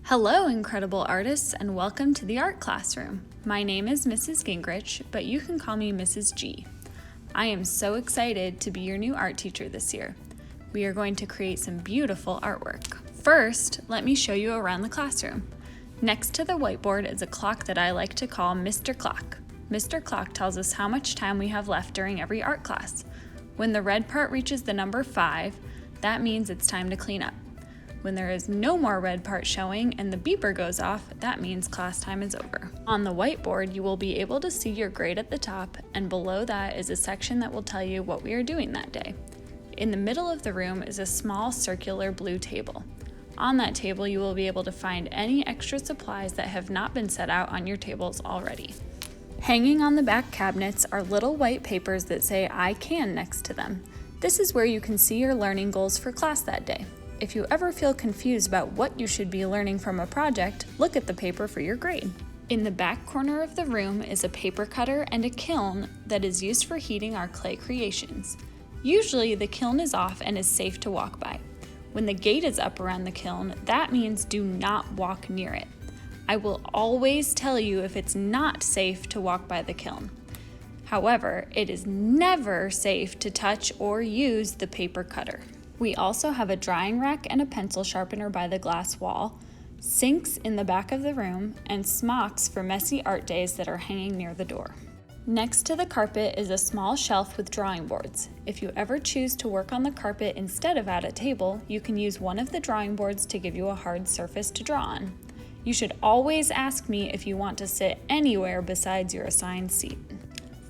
Hello, incredible artists, and welcome to the art classroom. My name is Mrs. Gingrich, but you can call me Mrs. G. I am so excited to be your new art teacher this year. We are going to create some beautiful artwork. First, let me show you around the classroom. Next to the whiteboard is a clock that I like to call Mr. Clock. Mr. Clock tells us how much time we have left during every art class. When the red part reaches the number 5, that means it's time to clean up. When there is no more red part showing and the beeper goes off, that means class time is over. On the whiteboard, you will be able to see your grade at the top, and below that is a section that will tell you what we are doing that day. In the middle of the room is a small circular blue table. On that table, you will be able to find any extra supplies that have not been set out on your tables already. Hanging on the back cabinets are little white papers that say "I can" next to them. This is where you can see your learning goals for class that day. If you ever feel confused about what you should be learning from a project, look at the paper for your grade. In the back corner of the room is a paper cutter and a kiln that is used for heating our clay creations. Usually the kiln is off and is safe to walk by. When the gate is up around the kiln, that means do not walk near it. I will always tell you if it's not safe to walk by the kiln. However, it is never safe to touch or use the paper cutter. We also have a drying rack and a pencil sharpener by the glass wall, sinks in the back of the room, and smocks for messy art days that are hanging near the door. Next to the carpet is a small shelf with drawing boards. If you ever choose to work on the carpet instead of at a table, you can use one of the drawing boards to give you a hard surface to draw on. You should always ask me if you want to sit anywhere besides your assigned seat.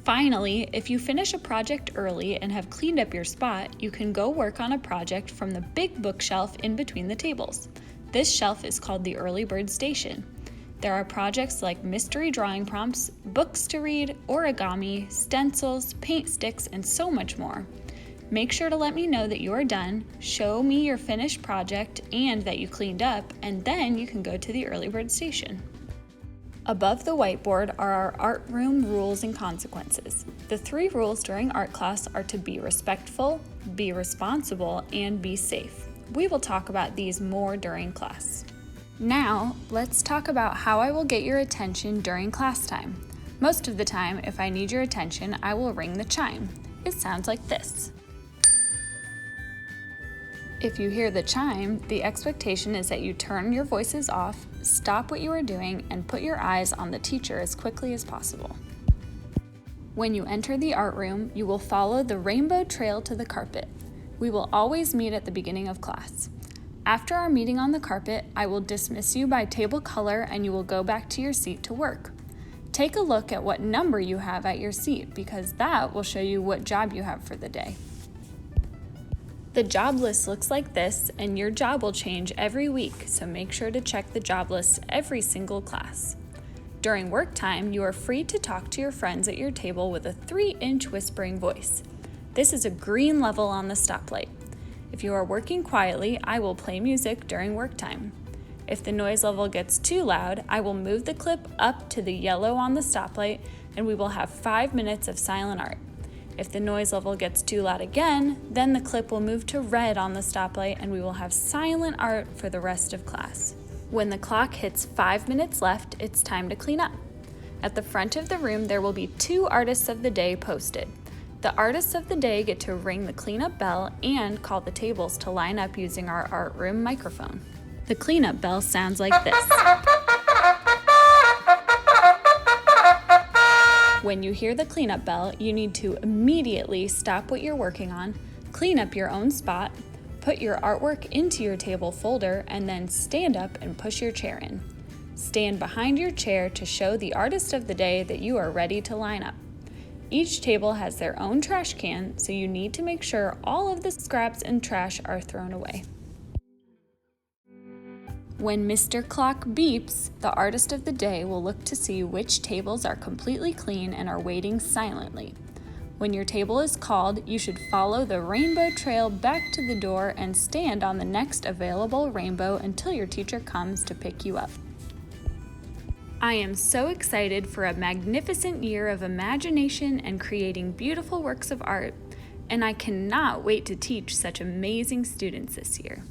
Finally, if you finish a project early and have cleaned up your spot, you can go work on a project from the big bookshelf in between the tables. This shelf is called the Early Bird Station. There are projects like mystery drawing prompts, books to read, origami, stencils, paint sticks, and so much more. Make sure to let me know that you are done, show me your finished project and that you cleaned up, and then you can go to the Early Bird Station. Above the whiteboard are our art room rules and consequences. The 3 rules during art class are to be respectful, be responsible, and be safe. We will talk about these more during class. Now, let's talk about how I will get your attention during class time. Most of the time, if I need your attention, I will ring the chime. It sounds like this. If you hear the chime, the expectation is that you turn your voices off, stop what you are doing, and put your eyes on the teacher as quickly as possible. When you enter the art room, you will follow the rainbow trail to the carpet. We will always meet at the beginning of class. After our meeting on the carpet, I will dismiss you by table color and you will go back to your seat to work. Take a look at what number you have at your seat because that will show you what job you have for the day. The job list looks like this, and your job will change every week, so make sure to check the job list every single class. During work time, you are free to talk to your friends at your table with a 3-inch whispering voice. This is a green level on the stoplight. If you are working quietly, I will play music during work time. If the noise level gets too loud, I will move the clip up to the yellow on the stoplight, and we will have 5 minutes of silent art. If the noise level gets too loud again, then the clip will move to red on the stoplight and we will have silent art for the rest of class. When the clock hits 5 minutes left, it's time to clean up. At the front of the room, there will be 2 artists of the day posted. The artists of the day get to ring the cleanup bell and call the tables to line up using our art room microphone. The cleanup bell sounds like this. When you hear the cleanup bell, you need to immediately stop what you're working on, clean up your own spot, put your artwork into your table folder, and then stand up and push your chair in. Stand behind your chair to show the artist of the day that you are ready to line up. Each table has their own trash can, so you need to make sure all of the scraps and trash are thrown away. When Mr. Clock beeps, the artist of the day will look to see which tables are completely clean and are waiting silently. When your table is called, you should follow the rainbow trail back to the door and stand on the next available rainbow until your teacher comes to pick you up. I am so excited for a magnificent year of imagination and creating beautiful works of art, and I cannot wait to teach such amazing students this year.